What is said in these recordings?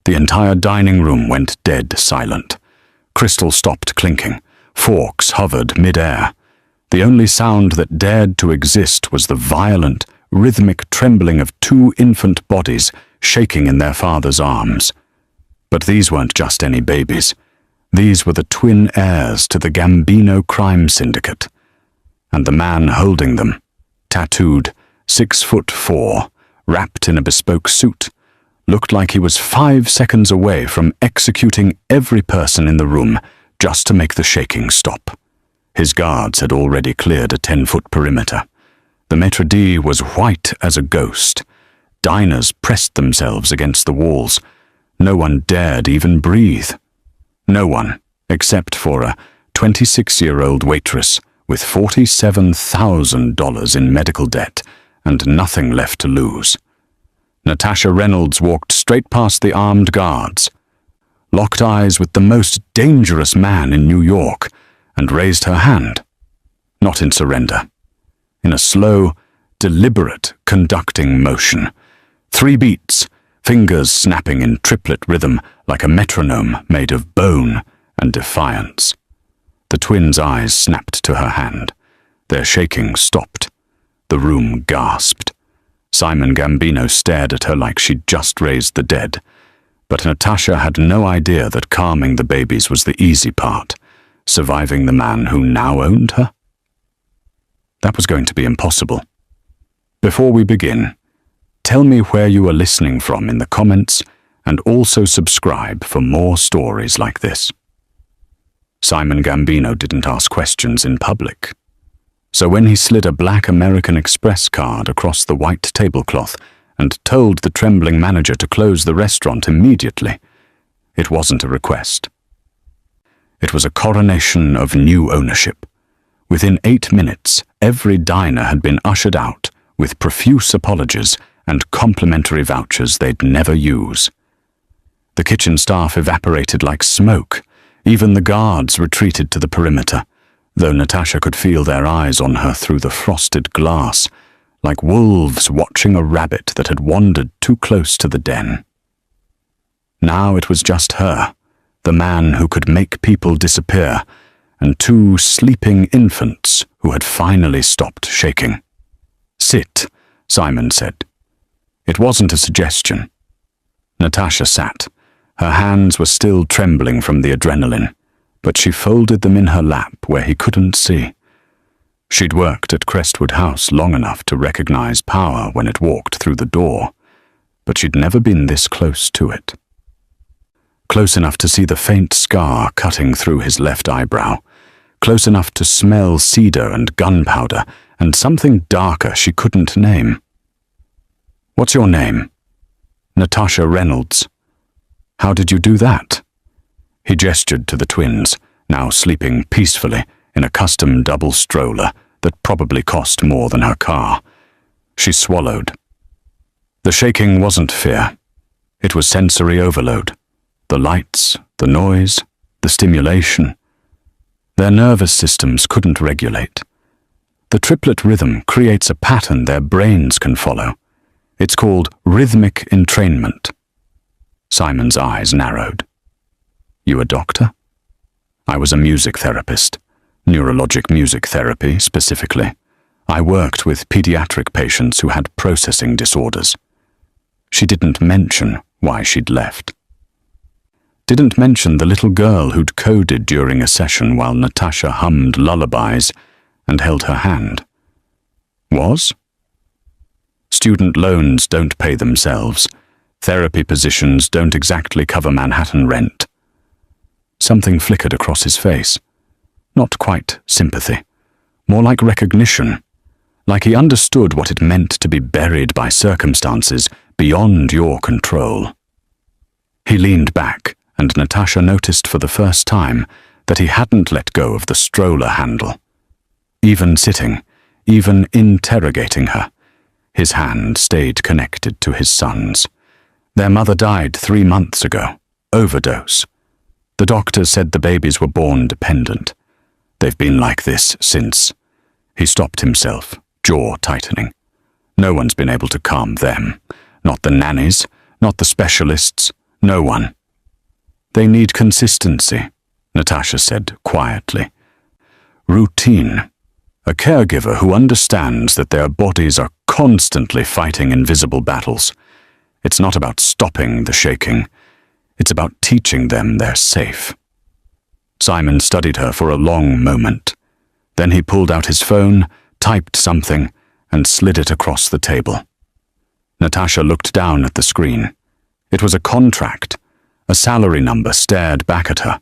The entire dining room went dead silent. Crystal stopped clinking. Forks hovered mid-air. The only sound that dared to exist was the violent, rhythmic trembling of two infant bodies shaking in their father's arms. But these weren't just any babies. These were the twin heirs to the Gambino crime syndicate. And the man holding them, tattooed, 6'4", wrapped in a bespoke suit, looked like he was 5 seconds away from executing every person in the room just to make the shaking stop. His guards had already cleared a 10-foot perimeter. The maitre d' was white as a ghost. Diners pressed themselves against the walls. No one dared even breathe. No one, except for a 26-year-old waitress with $47,000 in medical debt and nothing left to lose. Natasha Reynolds walked straight past the armed guards, locked eyes with the most dangerous man in New York, and raised her hand. Not in surrender. In a slow, deliberate conducting motion. 3 beats, fingers snapping in triplet rhythm like a metronome made of bone and defiance. The twins' eyes snapped to her hand. Their shaking stopped. The room gasped. Simon Gambino stared at her like she'd just raised the dead. But Natasha had no idea that calming the babies was the easy part. Surviving the man who now owned her? That was going to be impossible. Before we begin, tell me where you are listening from in the comments, and also subscribe for more stories like this. Simon Gambino didn't ask questions in public. So when he slid a black American Express card across the white tablecloth and told the trembling manager to close the restaurant immediately, it wasn't a request. It was a coronation of new ownership. Within 8 minutes, every diner had been ushered out with profuse apologies and complimentary vouchers they'd never use. The kitchen staff evaporated like smoke. Even the guards retreated to the perimeter, though Natasha could feel their eyes on her through the frosted glass, like wolves watching a rabbit that had wandered too close to the den. Now it was just her, the man who could make people disappear, and 2 sleeping infants who had finally stopped shaking. "Sit," Simon said. It wasn't a suggestion. Natasha sat. Her hands were still trembling from the adrenaline, but she folded them in her lap where he couldn't see. She'd worked at Crestwood House long enough to recognize power when it walked through the door, but she'd never been this close to it. Close enough to see the faint scar cutting through his left eyebrow, close enough to smell cedar and gunpowder and something darker she couldn't name. "What's your name?" "Natasha Reynolds." "How did you do that?" He gestured to the twins, now sleeping peacefully in a custom double stroller that probably cost more than her car. She swallowed. The shaking wasn't fear. It was sensory overload. The lights, the noise, the stimulation. Their nervous systems couldn't regulate. The triplet rhythm creates a pattern their brains can follow. It's called rhythmic entrainment. Simon's eyes narrowed. "You a doctor?" "I was a music therapist. Neurologic music therapy, specifically. I worked with pediatric patients who had processing disorders." She didn't mention why she'd left. Didn't mention the little girl who'd coded during a session while Natasha hummed lullabies and held her hand. Was? Student loans don't pay themselves. Therapy positions don't exactly cover Manhattan rent. Something flickered across his face. Not quite sympathy. More like recognition. Like he understood what it meant to be buried by circumstances beyond your control. He leaned back, and Natasha noticed for the first time that he hadn't let go of the stroller handle. Even sitting, even interrogating her, his hand stayed connected to his son's. Their mother died 3 months ago. Overdose. The doctors said the babies were born dependent. They've been like this since. He stopped himself, jaw tightening. No one's been able to calm them. Not the nannies, not the specialists, No one. They need consistency, Natasha said quietly. Routine. A caregiver who understands that their bodies are constantly fighting invisible battles. It's not about stopping the shaking. It's about teaching them they're safe. Simon studied her for a long moment. Then he pulled out his phone, typed something, and slid it across the table. Natasha looked down at the screen. It was a contract. A salary number stared back at her.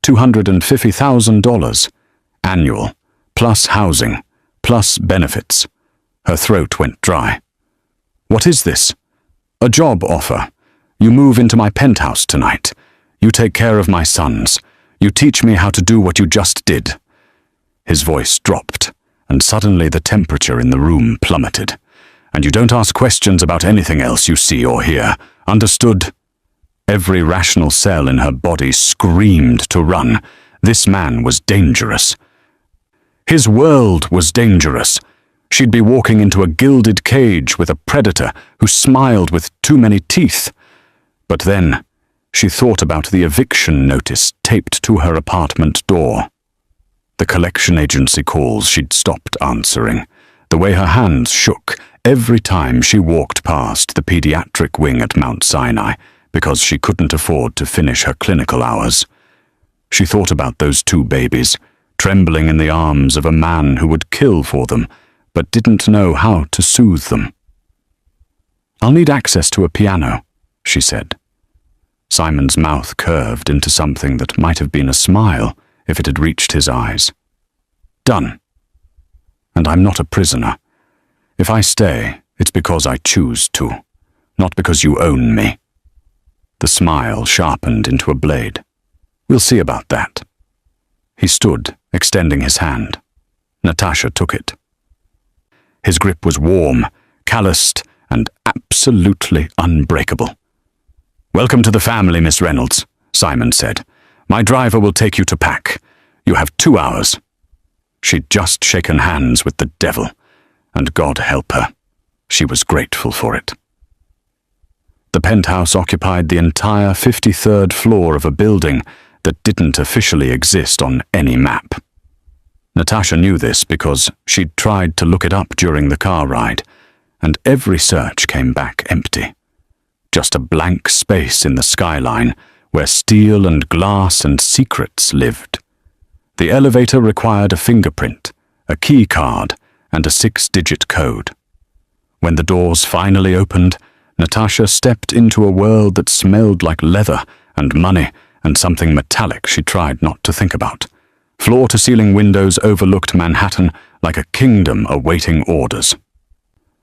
$250,000. Annual, plus housing, plus benefits. Her throat went dry. What is this? A job offer. You move into my penthouse tonight. You take care of my sons. You teach me how to do what you just did. His voice dropped, and suddenly the temperature in the room plummeted. And you don't ask questions about anything else you see or hear. Understood? Every rational cell in her body screamed to run. This man was dangerous. His world was dangerous. She'd be walking into a gilded cage with a predator who smiled with too many teeth. But then, she thought about the eviction notice taped to her apartment door. The collection agency calls she'd stopped answering. The way her hands shook every time she walked past the pediatric wing at Mount Sinai because she couldn't afford to finish her clinical hours. She thought about those two babies, trembling in the arms of a man who would kill for them, but didn't know how to soothe them. "I'll need access to a piano," she said. Simon's mouth curved into something that might have been a smile if it had reached his eyes. "Done. And I'm not a prisoner. If I stay, it's because I choose to, not because you own me." The smile sharpened into a blade. "We'll see about that." He stood, extending his hand. Natasha took it. His grip was warm, calloused, and absolutely unbreakable. "Welcome to the family, Miss Reynolds," Simon said. "My driver will take you to pack. You have 2 hours." She'd just shaken hands with the devil, and God help her. She was grateful for it. The penthouse occupied the entire 53rd floor of a building that didn't officially exist on any map. Natasha knew this because she'd tried to look it up during the car ride, and every search came back empty. Just a blank space in the skyline where steel and glass and secrets lived. The elevator required a fingerprint, a key card, and a 6-digit code. When the doors finally opened, Natasha stepped into a world that smelled like leather and money and something metallic she tried not to think about. Floor-to-ceiling windows overlooked Manhattan like a kingdom awaiting orders.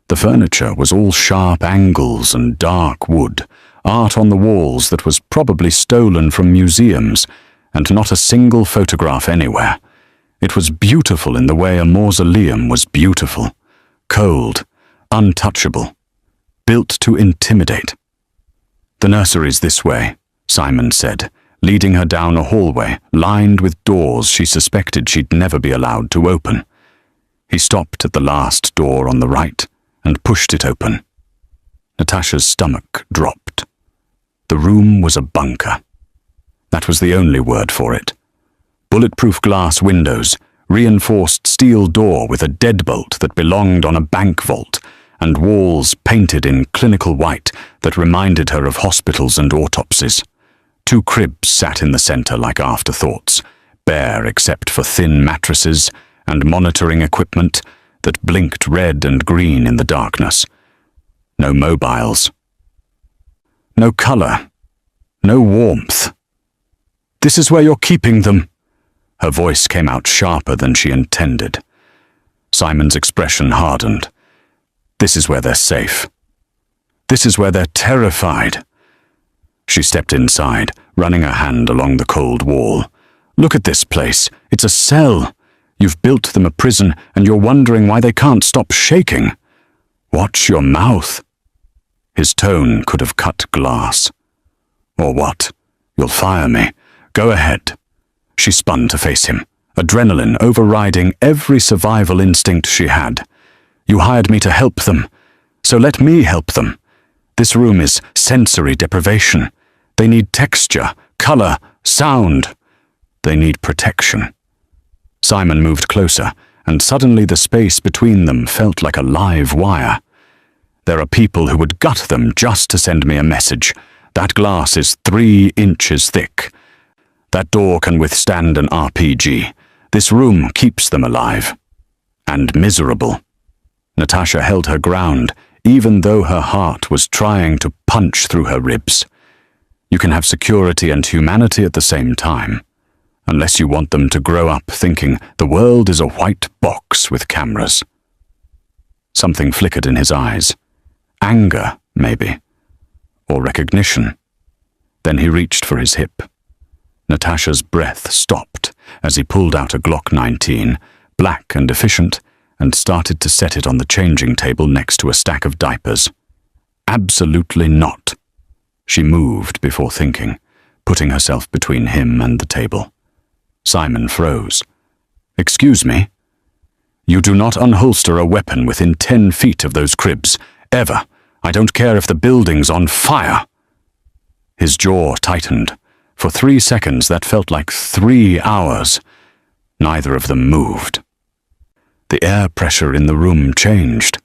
The furniture was all sharp angles and dark wood, art on the walls that was probably stolen from museums, and not a single photograph anywhere. It was beautiful in the way a mausoleum was beautiful, cold, untouchable, built to intimidate. "The nursery's this way," Simon said, leading her down a hallway lined with doors she suspected she'd never be allowed to open. He stopped at the last door on the right and pushed it open. Natasha's stomach dropped. The room was a bunker. That was the only word for it. Bulletproof glass windows, reinforced steel door with a deadbolt that belonged on a bank vault, and walls painted in clinical white that reminded her of hospitals and autopsies. 2 cribs sat in the center like afterthoughts, bare except for thin mattresses and monitoring equipment that blinked red and green in the darkness. No mobiles. No color. No warmth. "This is where you're keeping them." Her voice came out sharper than she intended. Simon's expression hardened. "This is where they're safe. This is where they're terrified." She stepped inside, running her hand along the cold wall. "Look at this place. It's a cell. You've built them a prison, and you're wondering why they can't stop shaking. Watch your mouth." His tone could have cut glass. "Or what? You'll fire me. Go ahead." She spun to face him, adrenaline overriding every survival instinct she had. "You hired me to help them, so let me help them. This room is sensory deprivation. They need texture, color, sound. They need protection. Simon moved closer, and suddenly the space between them felt like a live wire. There are people who would gut them just to send me a message. That glass is 3 inches thick. That door can withstand an RPG. This room keeps them alive. And miserable. Natasha held her ground, even though her heart was trying to punch through her ribs. You can have security and humanity at the same time, unless you want them to grow up thinking the world is a white box with cameras. Something flickered in his eyes. Anger, maybe. Or recognition. Then he reached for his hip. Natasha's breath stopped as he pulled out a Glock 19, black and efficient, and started to set it on the changing table next to a stack of diapers. Absolutely not. She moved before thinking, putting herself between him and the table. Simon froze. "Excuse me? You do not unholster a weapon within 10 feet of those cribs, ever. I don't care if the building's on fire." His jaw tightened. For 3 seconds that felt like 3 hours. Neither of them moved. The air pressure in the room changed.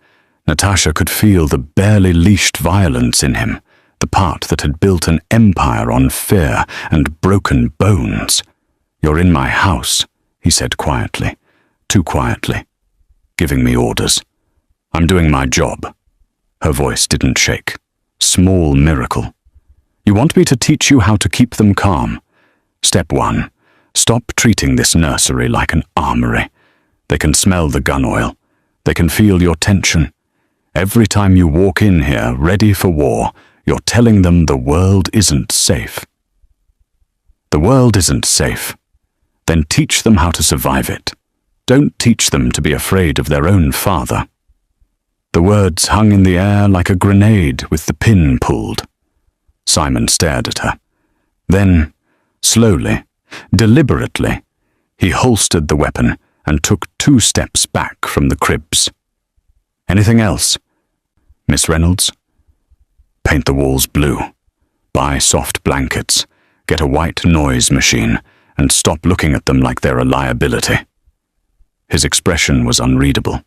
Natasha could feel the barely leashed violence in him, the part that had built an empire on fear and broken bones. "You're in my house," he said quietly, too quietly, giving me orders. "I'm doing my job." Her voice didn't shake. Small miracle. "You want me to teach you how to keep them calm? Step 1. Stop treating this nursery like an armory. They can smell the gun oil. They can feel your tension. Every time you walk in here ready for war, you're telling them the world isn't safe. The world isn't safe. Then teach them how to survive it. Don't teach them to be afraid of their own father." The words hung in the air like a grenade with the pin pulled. Simon stared at her. Then, slowly, deliberately, he holstered the weapon and took 2 steps back from the cribs. "Anything else, Miss Reynolds?" "Paint the walls blue. Buy soft blankets. Get a white noise machine, and stop looking at them like they're a liability." His expression was unreadable.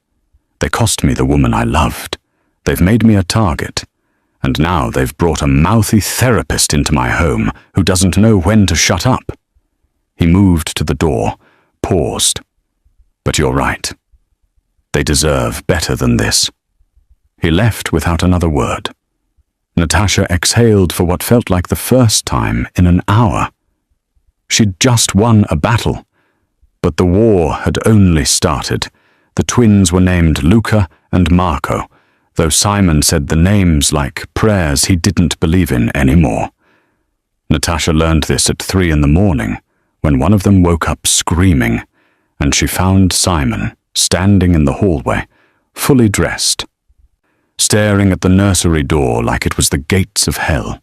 "They cost me the woman I loved. They've made me a target. And now they've brought a mouthy therapist into my home who doesn't know when to shut up." He moved to the door, paused. "But you're right. They deserve better than this." He left without another word. Natasha exhaled for what felt like the first time in an hour. She'd just won a battle, but the war had only started. The twins were named Luca and Marco, though Simon said the names like prayers he didn't believe in anymore. Natasha learned this at 3 in the morning, when one of them woke up screaming, and she found Simon standing in the hallway, fully dressed, staring at the nursery door like it was the gates of hell.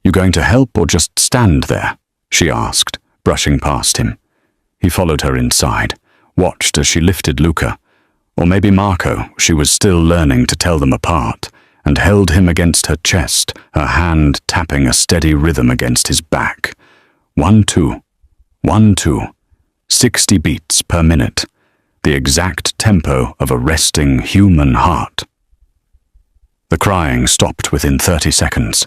"You going to help or just stand there?" she asked, brushing past him. He followed her inside, watched as she lifted Luca, or maybe Marco. She was still learning to tell them apart, and held him against her chest, her hand tapping a steady rhythm against his back. 1-2, 1-2, 60 beats per minute, the exact tempo of a resting human heart. The crying stopped within 30 seconds.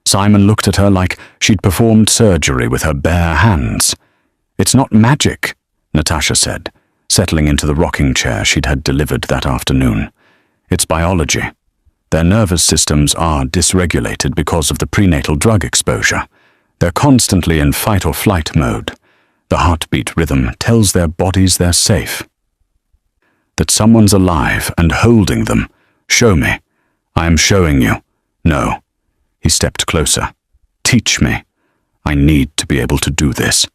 Simon looked at her like she'd performed surgery with her bare hands. "It's not magic," Natasha said, settling into the rocking chair she'd had delivered that afternoon. "It's biology. Their nervous systems are dysregulated because of the prenatal drug exposure. They're constantly in fight or flight mode. The heartbeat rhythm tells their bodies they're safe. That someone's alive and holding them. Show me. I am showing you. No." He stepped closer. "Teach me. I need to be able to do this."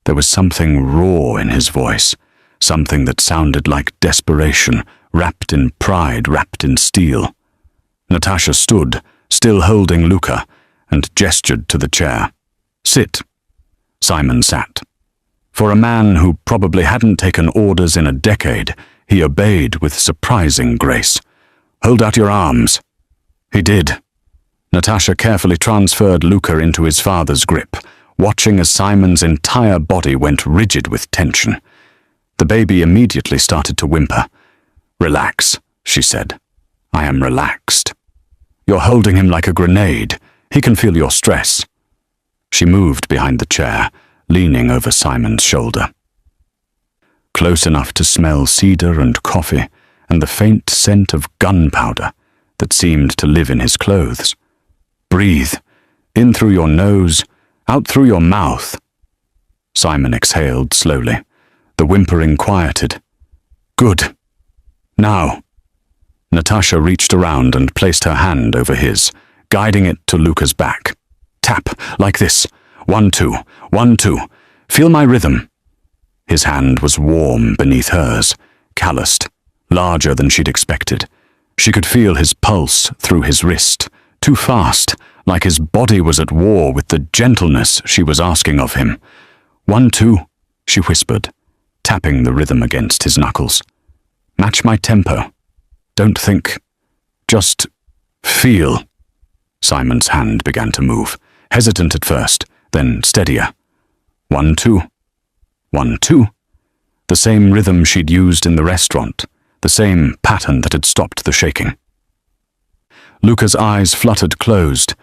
There was something raw in his voice, something that sounded like desperation, wrapped in pride, wrapped in steel. Natasha stood, still holding Luca, and gestured to the chair. "Sit." Simon sat. For a man who probably hadn't taken orders in a decade, he obeyed with surprising grace. "Hold out your arms." He did. Natasha carefully transferred Luca into his father's grip, watching as Simon's entire body went rigid with tension. The baby immediately started to whimper. "Relax," she said. "I am relaxed. You're holding him like a grenade. He can feel your stress." She moved behind the chair, leaning over Simon's shoulder. Close enough to smell cedar and coffee and the faint scent of gunpowder that seemed to live in his clothes. "Breathe, in through your nose, out through your mouth." Simon exhaled slowly. The whimpering quieted. "Good. Now." Natasha reached around and placed her hand over his, guiding it to Luca's back. "Tap, like this. 1, 2, 1, 2. Feel my rhythm." His hand was warm beneath hers, calloused, larger than she'd expected. She could feel his pulse through his wrist, too fast, like his body was at war with the gentleness she was asking of him. 1, 2, she whispered, tapping the rhythm against his knuckles. "Match my tempo. Don't think. Just feel." Simon's hand began to move, hesitant at first, then steadier. 1, 2. 1, 2. The same rhythm she'd used in the restaurant, the same pattern that had stopped the shaking. Luca's eyes fluttered closed.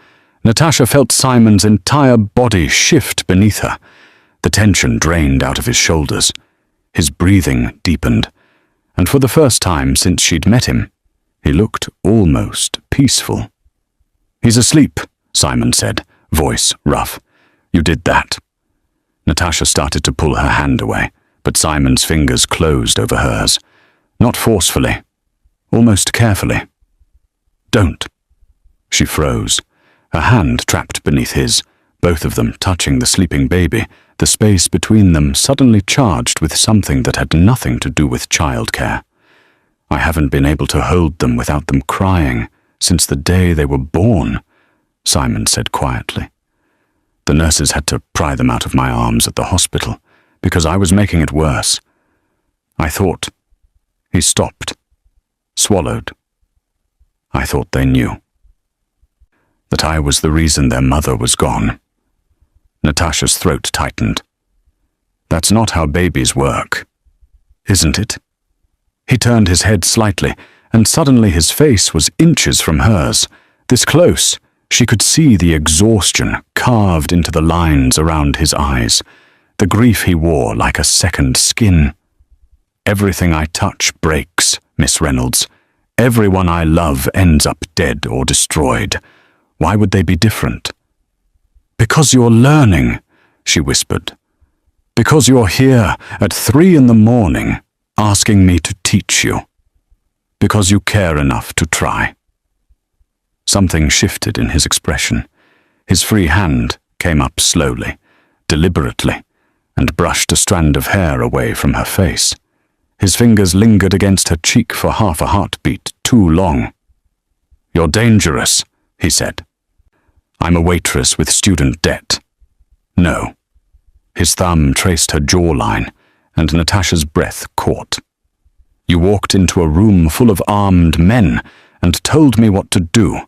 Natasha felt Simon's entire body shift beneath her. The tension drained out of his shoulders. His breathing deepened, and for the first time since she'd met him, he looked almost peaceful. "He's asleep," Simon said, voice rough. "You did that." Natasha started to pull her hand away, but Simon's fingers closed over hers. Not forcefully, almost carefully. "Don't." She froze, her hand trapped beneath his, both of them touching the sleeping baby, the space between them suddenly charged with something that had nothing to do with childcare. "I haven't been able to hold them without them crying since the day they were born," Simon said quietly. "The nurses had to pry them out of my arms at the hospital because I was making it worse. I thought..." He stopped, swallowed. "I thought they knew. That I was the reason their mother was gone." Natasha's throat tightened. "That's not how babies work, isn't it?" He turned his head slightly, and suddenly his face was inches from hers. This close, she could see the exhaustion carved into the lines around his eyes, the grief he wore like a second skin. "Everything I touch breaks, Miss Reynolds. Everyone I love ends up dead or destroyed. Why would they be different?" "Because you're learning," she whispered. "Because you're here at 3 a.m, asking me to teach you. Because you care enough to try." Something shifted in his expression. His free hand came up slowly, deliberately, and brushed a strand of hair away from her face. His fingers lingered against her cheek for half a heartbeat too long. "You're dangerous," he said. "I'm a waitress with student debt." "No." His thumb traced her jawline, and Natasha's breath caught. "You walked into a room full of armed men and told me what to do.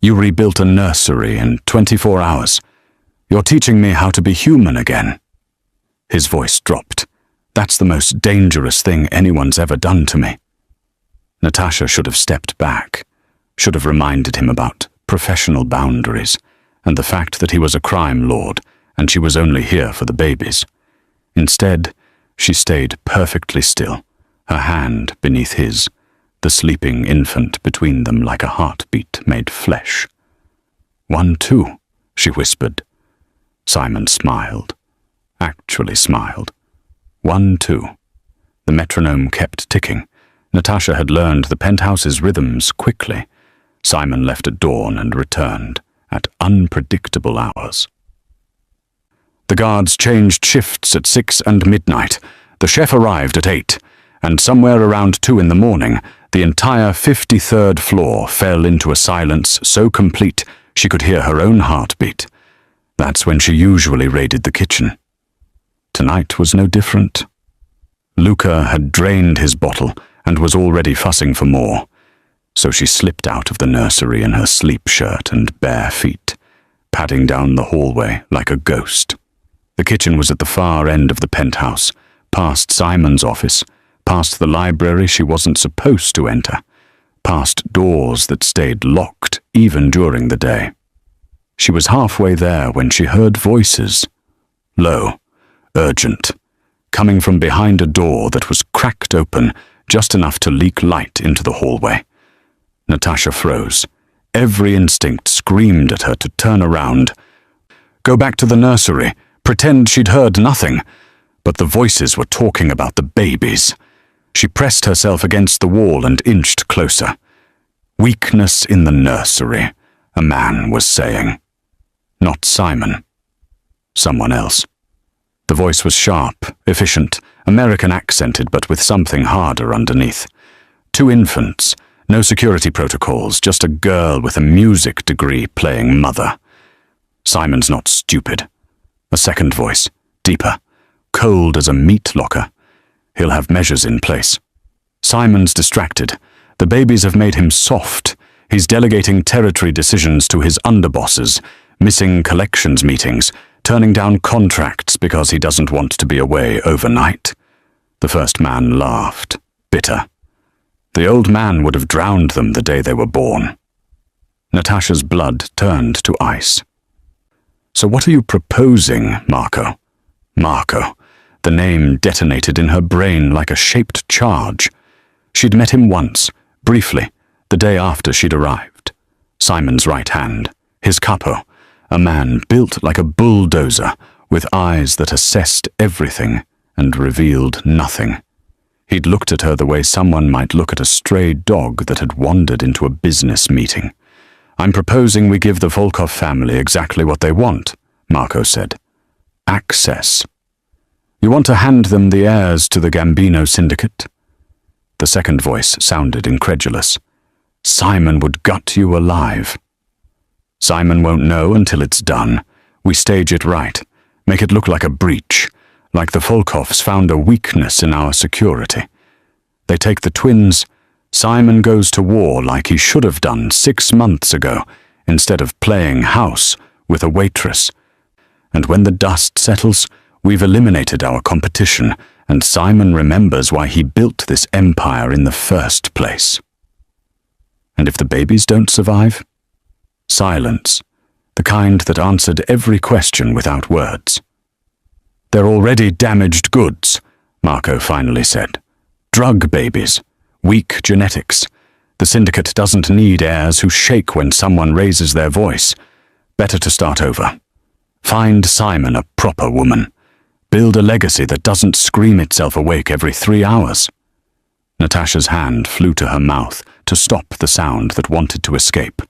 You rebuilt a nursery in 24 hours. You're teaching me how to be human again." His voice dropped. "That's the most dangerous thing anyone's ever done to me." Natasha should have stepped back, should have reminded him about professional boundaries and the fact that he was a crime lord and she was only here for the babies. Instead, she stayed perfectly still, her hand beneath his, the sleeping infant between them like a heartbeat made flesh. 1, 2, she whispered. Simon smiled, actually smiled. 1, 2. The metronome kept ticking. Natasha had learned the penthouse's rhythms quickly. Simon left at dawn and returned at unpredictable hours. The guards changed shifts at 6 and midnight. The chef arrived at 8, and somewhere around 2 in the morning, the entire 53rd floor fell into a silence so complete she could hear her own heartbeat. That's when she usually raided the kitchen. Tonight was no different. Luca had drained his bottle and was already fussing for more. So she slipped out of the nursery in her sleep shirt and bare feet, padding down the hallway like a ghost. The kitchen was at the far end of the penthouse, past Simon's office, past the library she wasn't supposed to enter, past doors that stayed locked even during the day. She was halfway there when she heard voices, low, urgent, coming from behind a door that was cracked open just enough to leak light into the hallway. Natasha froze. Every instinct screamed at her to turn around. Go back to the nursery, pretend she'd heard nothing. But the voices were talking about the babies. She pressed herself against the wall and inched closer. Weakness in the nursery, a man was saying. Not Simon. Someone else. The voice was sharp, efficient, American accented, but with something harder underneath. 2 infants, no security protocols, just a girl with a music degree playing mother. Simon's not stupid. A second voice, deeper, cold as a meat locker. He'll have measures in place. Simon's distracted. The babies have made him soft. He's delegating territory decisions to his underbosses, missing collections meetings, turning down contracts because he doesn't want to be away overnight. The first man laughed, bitter. The old man would have drowned them the day they were born. Natasha's blood turned to ice. So what are you proposing, Marco? Marco. The name detonated in her brain like a shaped charge. She'd met him once, briefly, the day after she'd arrived. Simon's right hand, his capo, a man built like a bulldozer, with eyes that assessed everything and revealed nothing. He'd looked at her the way someone might look at a stray dog that had wandered into a business meeting. I'm proposing we give the Volkov family exactly what they want, Marco said. Access. You want to hand them the heirs to the Gambino syndicate? The second voice sounded incredulous. Simon would gut you alive. Simon won't know until it's done. We stage it right, make it look like a breach, like the Volkovs found a weakness in our security. They take the twins. Simon goes to war like he should have done 6 months ago, instead of playing house with a waitress. And when the dust settles, we've eliminated our competition, and Simon remembers why he built this empire in the first place. And if the babies don't survive? Silence, the kind that answered every question without words. They're already damaged goods, Marco finally said. Drug babies, weak genetics. The syndicate doesn't need heirs who shake when someone raises their voice. Better to start over. Find Simon a proper woman. Build a legacy that doesn't scream itself awake every 3 hours. Natasha's hand flew to her mouth to stop the sound that wanted to escape.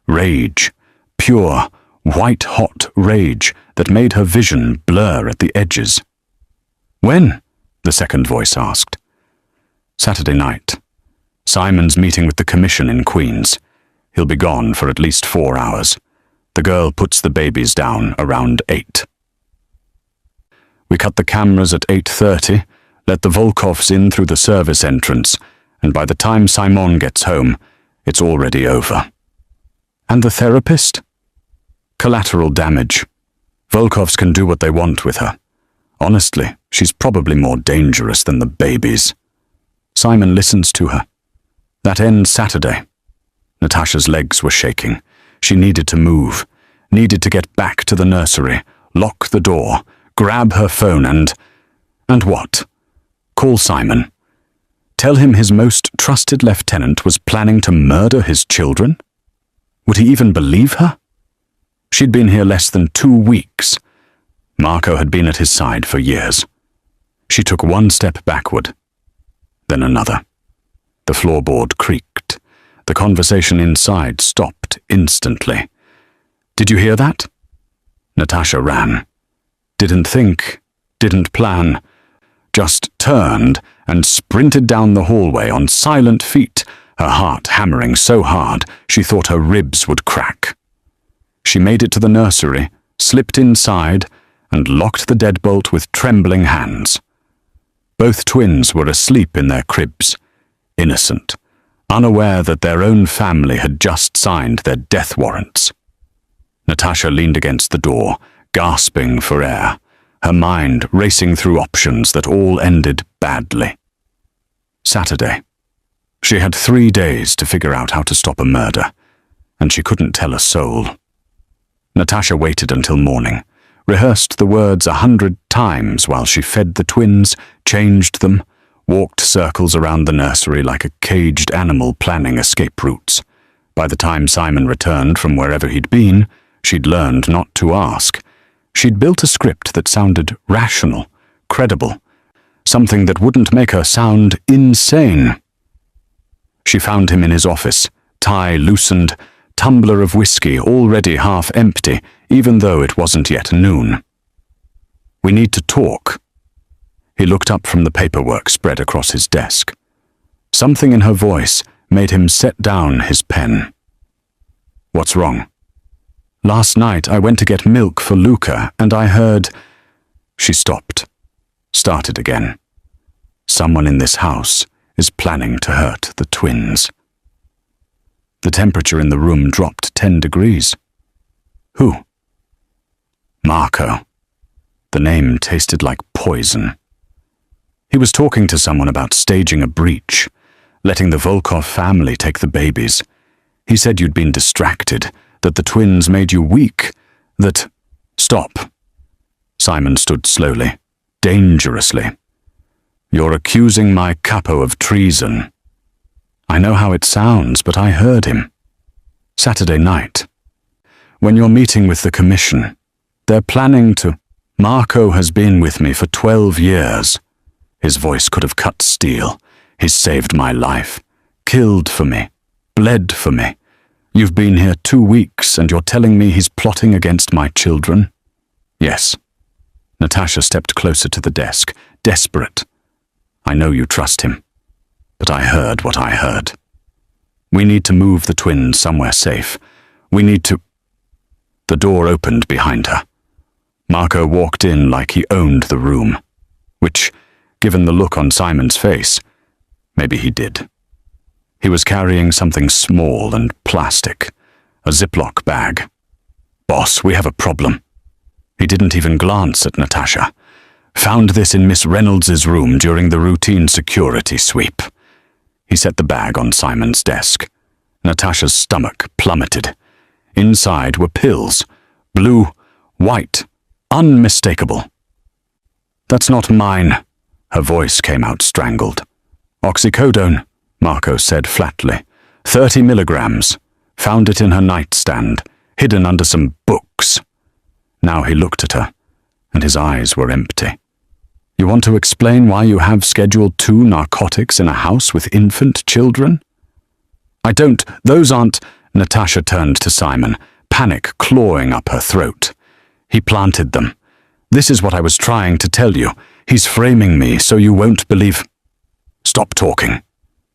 Rage, pure, white-hot rage that made her vision blur at the edges. When? The second voice asked. Saturday night. Simon's meeting with the commission in Queens. He'll be gone for at least 4 hours. The girl puts the babies down around 8. We cut the cameras at 8:30, let the Volkovs in through the service entrance, and by the time Simon gets home, it's already over. And the therapist? Collateral damage. Volkovs can do what they want with her. Honestly, she's probably more dangerous than the babies. Simon listens to her. That ends Saturday. Natasha's legs were shaking. She needed to move, needed to get back to the nursery, lock the door, grab her phone and what? Call Simon. Tell him his most trusted lieutenant was planning to murder his children? Would he even believe her? She'd been here less than 2 weeks. Marco had been at his side for years. She took 1 step backward, then another. The floorboard creaked. The conversation inside stopped instantly. Did you hear that? Natasha ran. Didn't think, didn't plan, just turned and sprinted down the hallway on silent feet, her heart hammering so hard she thought her ribs would crack. She made it to the nursery, slipped inside, and locked the deadbolt with trembling hands. Both twins were asleep in their cribs, innocent, unaware that their own family had just signed their death warrants. Natasha leaned against the door, gasping for air, her mind racing through options that all ended badly. Saturday. She had 3 days to figure out how to stop a murder, and she couldn't tell a soul. Natasha waited until morning, rehearsed the words 100 times while she fed the twins, changed them, walked circles around the nursery like a caged animal planning escape routes. By the time Simon returned from wherever he'd been, she'd learned not to ask. She'd built a script that sounded rational, credible, something that wouldn't make her sound insane. She found him in his office, tie loosened, tumbler of whiskey already half empty, even though it wasn't yet noon. "We need to talk." He looked up from the paperwork spread across his desk. Something in her voice made him set down his pen. "What's wrong?" "Last night I went to get milk for Luca, and I heard—" She stopped, started again. "Someone in this house is planning to hurt the twins." The temperature in the room dropped 10 degrees. "Who?" "Marco." The name tasted like poison. He was talking to someone about staging a breach, letting the Volkov family take the babies. He said you'd been distracted, that the twins made you weak, that— "Stop." Simon stood slowly, dangerously. "You're accusing my capo of treason." "I know how it sounds, but I heard him. Saturday night. When you're meeting with the commission, they're planning to— Marco has been with me for 12 years. His voice could have cut steel. He's saved my life, killed for me, bled for me. You've been here 2 weeks and you're telling me he's plotting against my children?" "Yes." Natasha stepped closer to the desk, desperate. "I know you trust him, but I heard what I heard. We need to move the twins somewhere safe. We need to—" The door opened behind her. Marco walked in like he owned the room, which, given the look on Simon's face, maybe he did. He was carrying something small and plastic, a Ziploc bag. "Boss, we have a problem." He didn't even glance at Natasha. "Found this in Miss Reynolds's room during the routine security sweep." He set the bag on Simon's desk. Natasha's stomach plummeted. Inside were pills, blue, white, unmistakable. "That's not mine." Her voice came out strangled. "Oxycodone," Marco said flatly. 30 milligrams. Found it in her nightstand, hidden under some books. Now he looked at her, and his eyes were empty. "You want to explain why you have Schedule 2 narcotics in a house with infant children?" "I don't. Those aren't—" Natasha turned to Simon, panic clawing up her throat. "He planted them. This is what I was trying to tell you. He's framing me so you won't believe—" "Stop talking."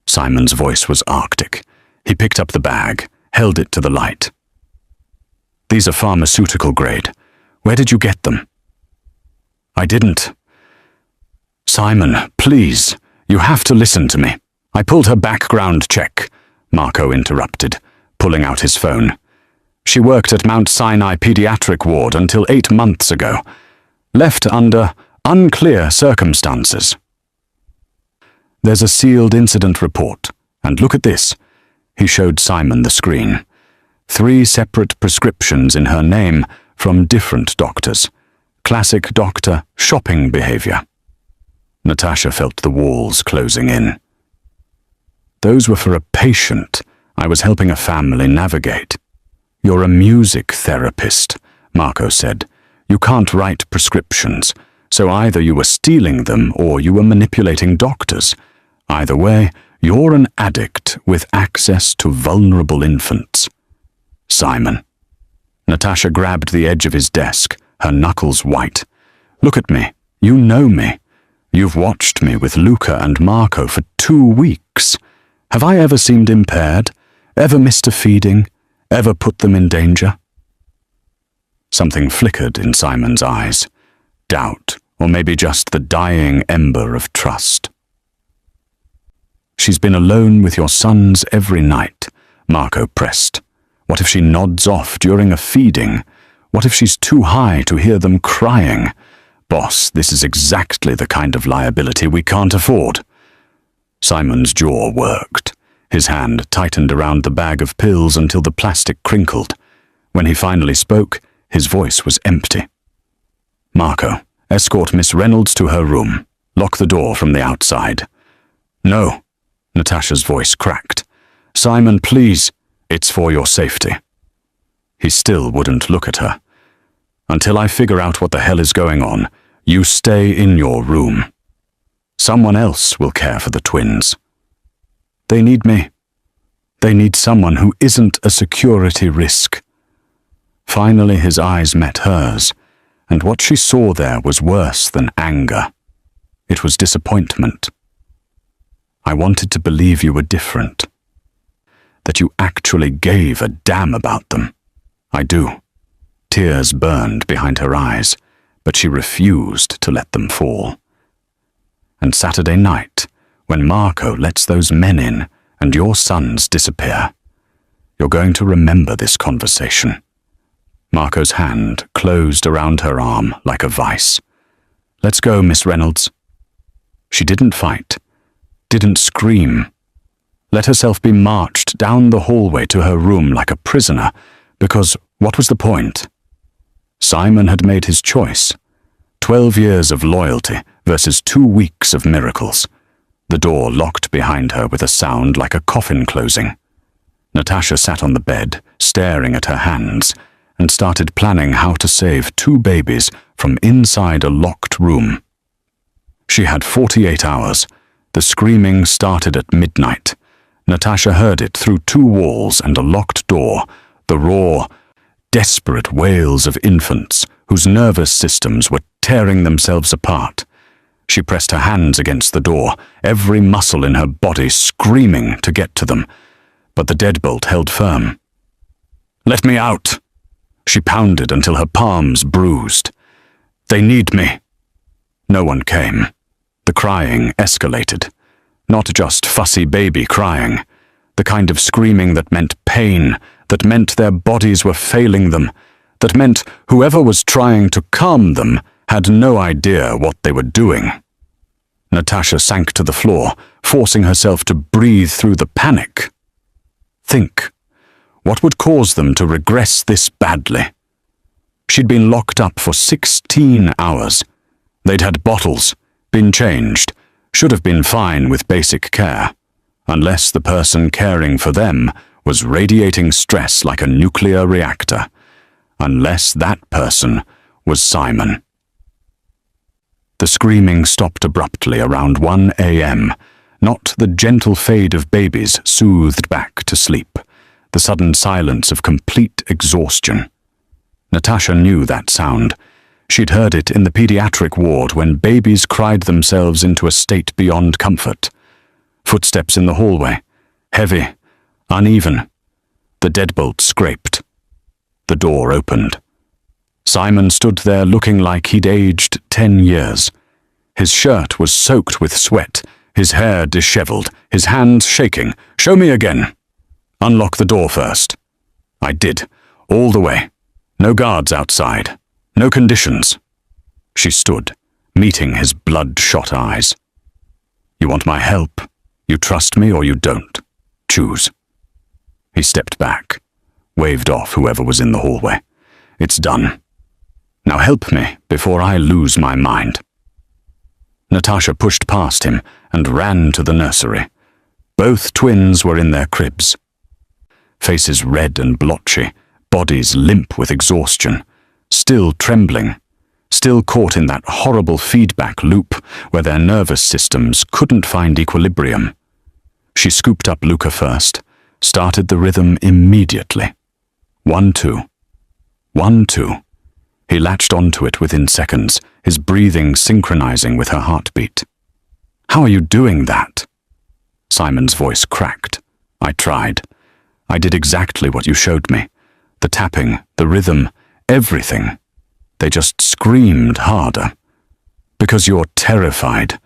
Simon's voice was arctic. He picked up the bag, held it to the light. "These are pharmaceutical grade. Where did you get them?" "I didn't." "Simon, please, you have to listen to me." "I pulled her background check," Marco interrupted, pulling out his phone. "She worked at Mount Sinai Pediatric Ward until 8 months ago. Left under unclear circumstances. There's a sealed incident report, and look at this." He showed Simon the screen. 3 separate prescriptions in her name from different doctors. Classic doctor shopping behavior. Natasha felt the walls closing in. "Those were for a patient I was helping a family navigate." "You're a music therapist," Marco said. "You can't write prescriptions, so either you were stealing them or you were manipulating doctors. Either way, you're an addict with access to vulnerable infants." "Simon." Natasha grabbed the edge of his desk, her knuckles white. "Look at me. You know me. You've watched me with Luca and Marco for 2 weeks. Have I ever seemed impaired? Ever missed a feeding? Ever put them in danger?" Something flickered in Simon's eyes. Doubt, or maybe just the dying ember of trust. She's been alone with your sons every night, Marco pressed. What if she nods off during a feeding? What if she's too high to hear them crying? Boss, this is exactly the kind of liability we can't afford. Simon's jaw worked. His hand tightened around the bag of pills until the plastic crinkled. When he finally spoke, his voice was empty. Marco, escort Miss Reynolds to her room. Lock the door from the outside. No, Natasha's voice cracked. Simon, please, it's for your safety. He still wouldn't look at her. Until I figure out what the hell is going on, you stay in your room. Someone else will care for the twins. They need me. They need someone who isn't a security risk. Finally, his eyes met hers, and what she saw there was worse than anger. It was disappointment. I wanted to believe you were different. That you actually gave a damn about them. I do. Tears burned behind her eyes, but she refused to let them fall. And Saturday night, when Marco lets those men in and your sons disappear, you're going to remember this conversation. Marco's hand closed around her arm like a vice. Let's go, Miss Reynolds. She didn't fight, didn't scream. Let herself be marched down the hallway to her room like a prisoner, because what was the point? Simon had made his choice. 12 years of loyalty versus 2 weeks of miracles. The door locked behind her with a sound like a coffin closing. Natasha sat on the bed, staring at her hands, and started planning how to save 2 babies from inside a locked room. She had 48 hours. The screaming started at midnight. Natasha heard it through 2 walls and a locked door, the raw, desperate wails of infants whose nervous systems were tearing themselves apart. She pressed her hands against the door, every muscle in her body screaming to get to them, but the deadbolt held firm. Let me out! She pounded until her palms bruised. They need me. No one came. The crying escalated. Not just fussy baby crying. The kind of screaming that meant pain, that meant their bodies were failing them, that meant whoever was trying to calm them had no idea what they were doing. Natasha sank to the floor, forcing herself to breathe through the panic. Think. What would cause them to regress this badly? She'd been locked up for 16 hours. They'd had bottles, been changed, should have been fine with basic care, unless the person caring for them was radiating stress like a nuclear reactor, unless that person was Simon. The screaming stopped abruptly around 1 a.m., not the gentle fade of babies soothed back to sleep, the sudden silence of complete exhaustion. Natasha knew that sound. She'd heard it in the pediatric ward when babies cried themselves into a state beyond comfort. Footsteps in the hallway, heavy, uneven. The deadbolt scraped. The door opened. Simon stood there looking like he'd aged 10 years. His shirt was soaked with sweat, his hair disheveled, his hands shaking. Show me again. Unlock the door first. I did, all the way. No guards outside. No conditions. She stood, meeting his bloodshot eyes. You want my help? You trust me or you don't. Choose. He stepped back, waved off whoever was in the hallway. It's done. Now help me before I lose my mind. Natasha pushed past him and ran to the nursery. Both twins were in their cribs. Faces red and blotchy, bodies limp with exhaustion, still trembling, still caught in that horrible feedback loop where their nervous systems couldn't find equilibrium. She scooped up Luca first, started the rhythm immediately. 1-2. 1-2. He latched onto it within seconds, his breathing synchronizing with her heartbeat. How are you doing that? Simon's voice cracked. I tried. I did exactly what you showed me. The tapping, the rhythm, everything. They just screamed harder. Because you're terrified.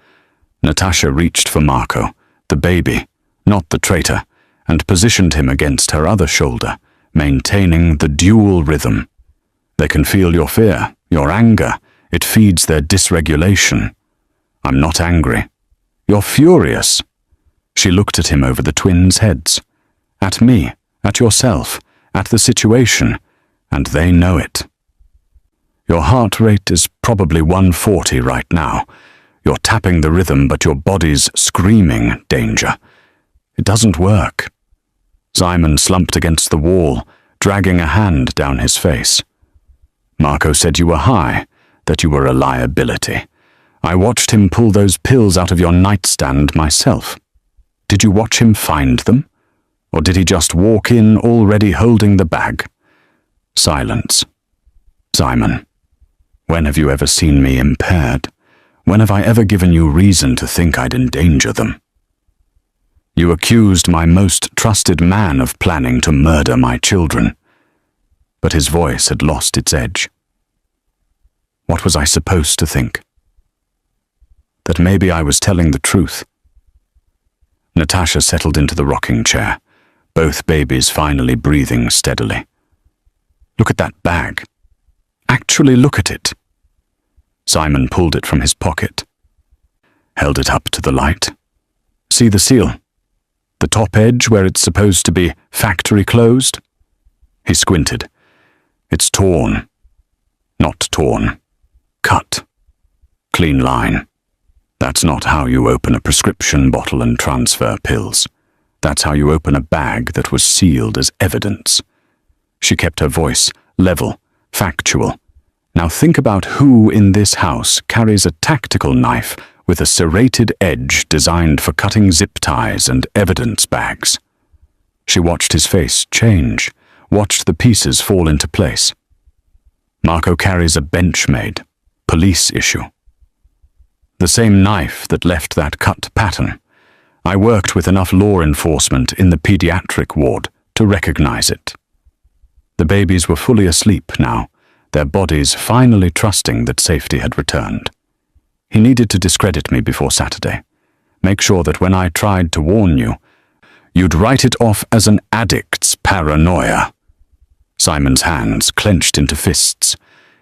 Natasha reached for Marco, the baby, not the traitor, and positioned him against her other shoulder, maintaining the dual rhythm. They can feel your fear, your anger. It feeds their dysregulation. I'm not angry. You're furious. She looked at him over the twins' heads. At me, at yourself, at the situation, and they know it. Your heart rate is probably 140 right now. You're tapping the rhythm, but your body's screaming danger. It doesn't work. Simon slumped against the wall, dragging a hand down his face. Marco said you were high, that you were a liability. I watched him pull those pills out of your nightstand myself. Did you watch him find them? Or did he just walk in already holding the bag? Silence. Simon, when have you ever seen me impaired? When have I ever given you reason to think I'd endanger them? You accused my most trusted man of planning to murder my children. But his voice had lost its edge. What was I supposed to think? That maybe I was telling the truth. Natasha settled into the rocking chair, both babies finally breathing steadily. Look at that bag. Actually look at it. Simon pulled it from his pocket, held it up to the light. See the seal? The top edge where it's supposed to be factory closed? He squinted. It's torn. Not torn. Cut. Clean line. That's not how you open a prescription bottle and transfer pills. That's how you open a bag that was sealed as evidence. She kept her voice level, factual. Now think about who in this house carries a tactical knife with a serrated edge designed for cutting zip ties and evidence bags. She watched his face change, watched the pieces fall into place. Marco carries a bench-made, police issue. The same knife that left that cut pattern. I worked with enough law enforcement in the pediatric ward to recognize it. The babies were fully asleep now, their bodies finally trusting that safety had returned. He needed to discredit me before Saturday. Make sure that when I tried to warn you, you'd write it off as an addict's paranoia. Simon's hands clenched into fists.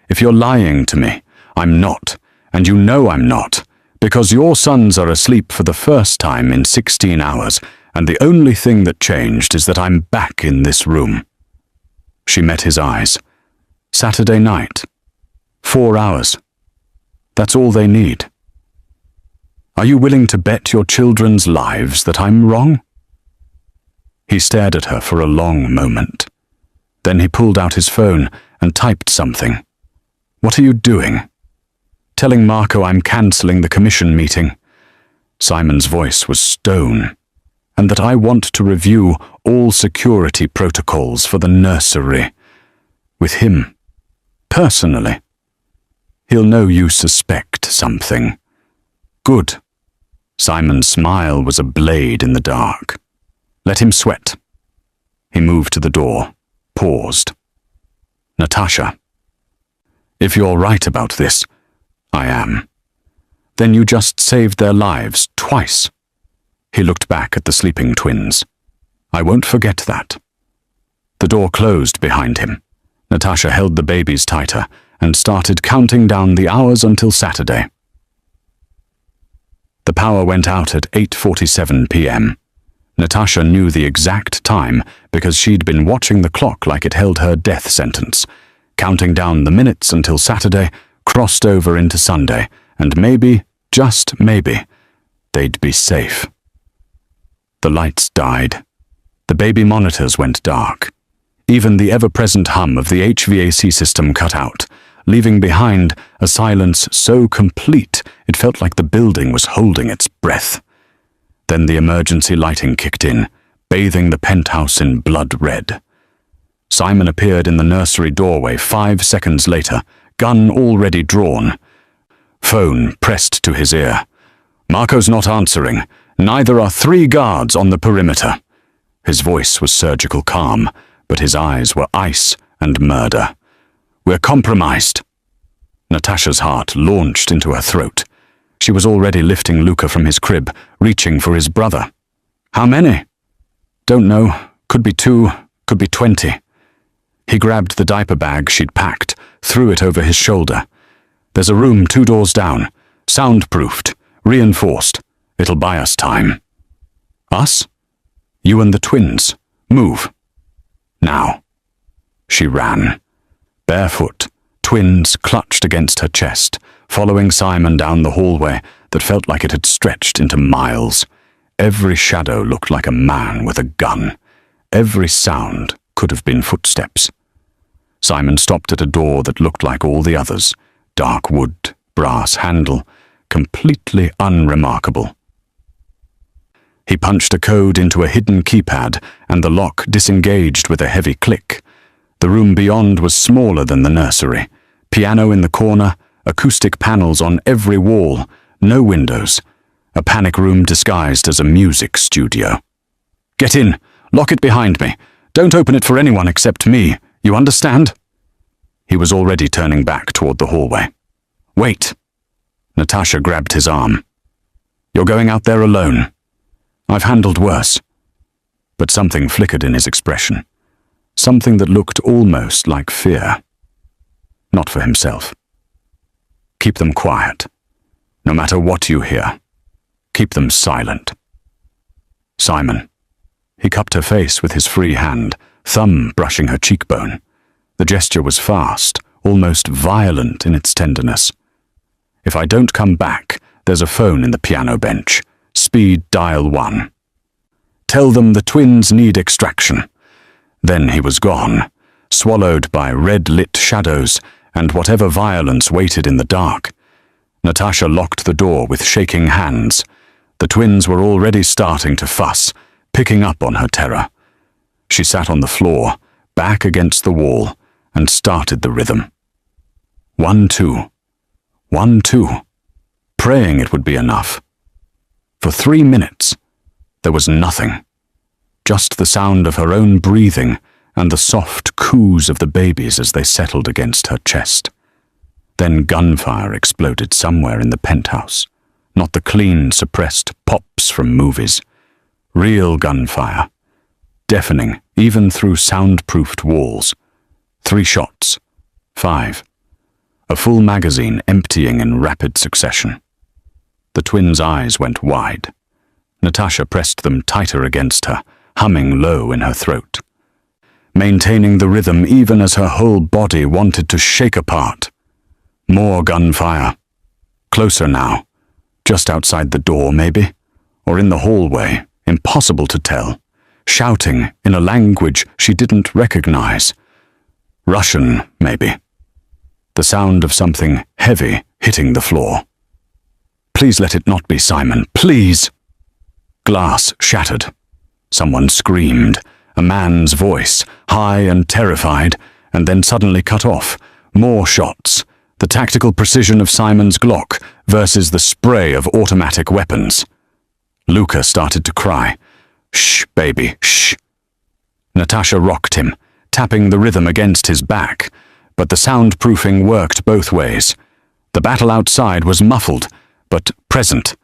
If you're lying to me, I'm not, and you know I'm not, because your sons are asleep for the first time in 16 hours, and the only thing that changed is that I'm back in this room. She met his eyes. Saturday night. 4 hours. That's all they need. Are you willing to bet your children's lives that I'm wrong? He stared at her for a long moment. Then he pulled out his phone and typed something. What are you doing? Telling Marco I'm cancelling the commission meeting. Simon's voice was stone, and that I want to review all security protocols for the nursery. With him. Personally. He'll know you suspect something. Good. Simon's smile was a blade in the dark. Let him sweat. He moved to the door, paused. Natasha. If you're right about this, I am. Then you just saved their lives twice. He looked back at the sleeping twins. I won't forget that. The door closed behind him. Natasha held the babies tighter and started counting down the hours until Saturday. The power went out at 8:47 p.m. Natasha knew the exact time because she'd been watching the clock like it held her death sentence, counting down the minutes until Saturday crossed over into Sunday, and maybe, just maybe, they'd be safe. The lights died. The baby monitors went dark. Even the ever-present hum of the HVAC system cut out, leaving behind a silence so complete it felt like the building was holding its breath. Then the emergency lighting kicked in, bathing the penthouse in blood red. Simon appeared in the nursery doorway 5 seconds later, gun already drawn. Phone pressed to his ear. Marco's not answering. Neither are 3 guards on the perimeter. His voice was surgical calm, but his eyes were ice and murder. We're compromised. Natasha's heart launched into her throat. She was already lifting Luca from his crib, reaching for his brother. How many? Don't know. Could be 2, could be 20. He grabbed the diaper bag she'd packed, threw it over his shoulder. There's a room 2 doors down, soundproofed, reinforced. It'll buy us time. Us? You and the twins. Move. Now. She ran. Barefoot, twins clutched against her chest, following Simon down the hallway that felt like it had stretched into miles. Every shadow looked like a man with a gun. Every sound could have been footsteps. Simon stopped at a door that looked like all the others. Dark wood, brass handle, completely unremarkable. He punched a code into a hidden keypad, and the lock disengaged with a heavy click. The room beyond was smaller than the nursery. Piano in the corner, acoustic panels on every wall, no windows. A panic room disguised as a music studio. Get in! Lock it behind me. Don't open it for anyone except me. You understand? He was already turning back toward the hallway. Wait! Natasha grabbed his arm. You're going out there alone. I've handled worse. But something flickered in his expression. Something that looked almost like fear. Not for himself. Keep them quiet. No matter what you hear. Keep them silent. Simon. He cupped her face with his free hand, thumb brushing her cheekbone. The gesture was fast, almost violent in its tenderness. If I don't come back, there's a phone in the piano bench. Speed dial 1. Tell them the twins need extraction. Then he was gone, swallowed by red-lit shadows and whatever violence waited in the dark. Natasha locked the door with shaking hands. The twins were already starting to fuss, picking up on her terror. She sat on the floor, back against the wall, and started the rhythm. 1, 2. 1, 2. Praying it would be enough. For 3 minutes, there was nothing. Just the sound of her own breathing and the soft coos of the babies as they settled against her chest. Then gunfire exploded somewhere in the penthouse. Not the clean, suppressed pops from movies. Real gunfire. Deafening, even through soundproofed walls. 3 shots. 5. A full magazine emptying in rapid succession. The twins' eyes went wide. Natasha pressed them tighter against her, humming low in her throat. Maintaining the rhythm even as her whole body wanted to shake apart. More gunfire. Closer now. Just outside the door, maybe? Or in the hallway, impossible to tell. Shouting in a language she didn't recognize. Russian, maybe. The sound of something heavy hitting the floor. Please let it not be Simon, please! Glass shattered. Someone screamed, a man's voice, high and terrified, and then suddenly cut off. More shots. The tactical precision of Simon's Glock versus the spray of automatic weapons. Luca started to cry. Shh, baby, shh. Natasha rocked him, tapping the rhythm against his back, but the soundproofing worked both ways. The battle outside was muffled, but present,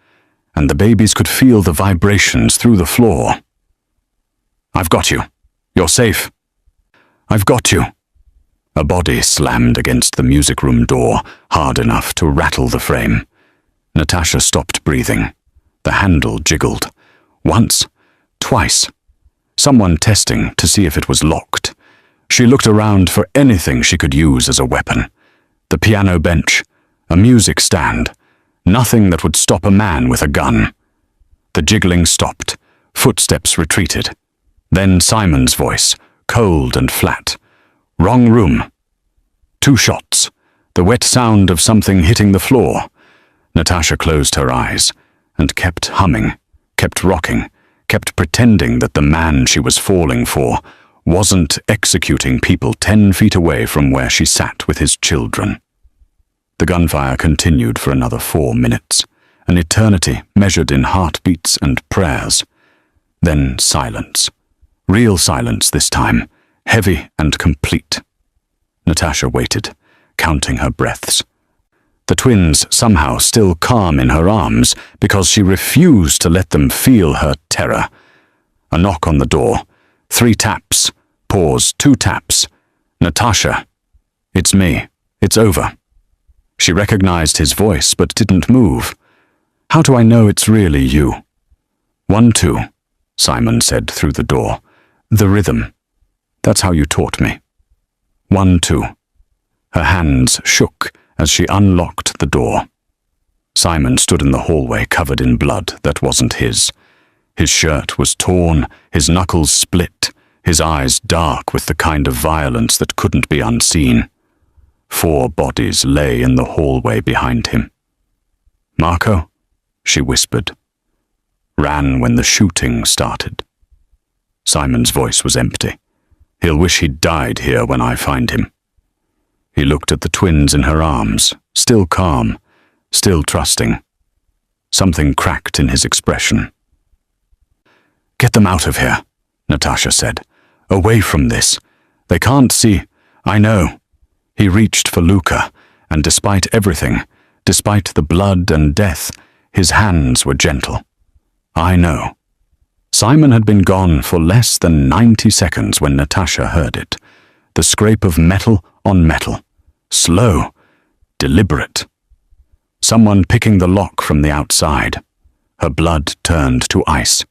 and the babies could feel the vibrations through the floor. I've got you. You're safe. I've got you. A body slammed against the music room door, hard enough to rattle the frame. Natasha stopped breathing. The handle jiggled. Once, twice. Someone testing to see if it was locked. She looked around for anything she could use as a weapon. The piano bench, a music stand, nothing that would stop a man with a gun. The jiggling stopped. Footsteps retreated. Then Simon's voice, cold and flat. Wrong room. 2 shots. The wet sound of something hitting the floor. Natasha closed her eyes and kept humming, kept rocking, kept pretending that the man she was falling for wasn't executing people 10 feet away from where she sat with his children. The gunfire continued for another 4 minutes, an eternity measured in heartbeats and prayers. Then silence. Real silence this time, heavy and complete. Natasha waited, counting her breaths. The twins somehow still calm in her arms because she refused to let them feel her terror. A knock on the door. 3 taps. Pause. 2 taps. Natasha. It's me. It's over. She recognized his voice but didn't move. How do I know it's really you? 1, 2, Simon said through the door. The rhythm. That's how you taught me. 1, 2. Her hands shook as she unlocked the door. Simon stood in the hallway covered in blood that wasn't his. His shirt was torn, his knuckles split, his eyes dark with the kind of violence that couldn't be unseen. 4 bodies lay in the hallway behind him. Marco, she whispered. Ran when the shooting started. Simon's voice was empty. He'll wish he'd died here when I find him. He looked at the twins in her arms, still calm, still trusting. Something cracked in his expression. Get them out of here, Natasha said. Away from this. They can't see. I know. He reached for Luca, and despite everything, despite the blood and death, his hands were gentle. I know. Simon had been gone for less than 90 seconds when Natasha heard it. The scrape of metal on metal. Slow. Deliberate. Someone picking the lock from the outside. Her blood turned to ice.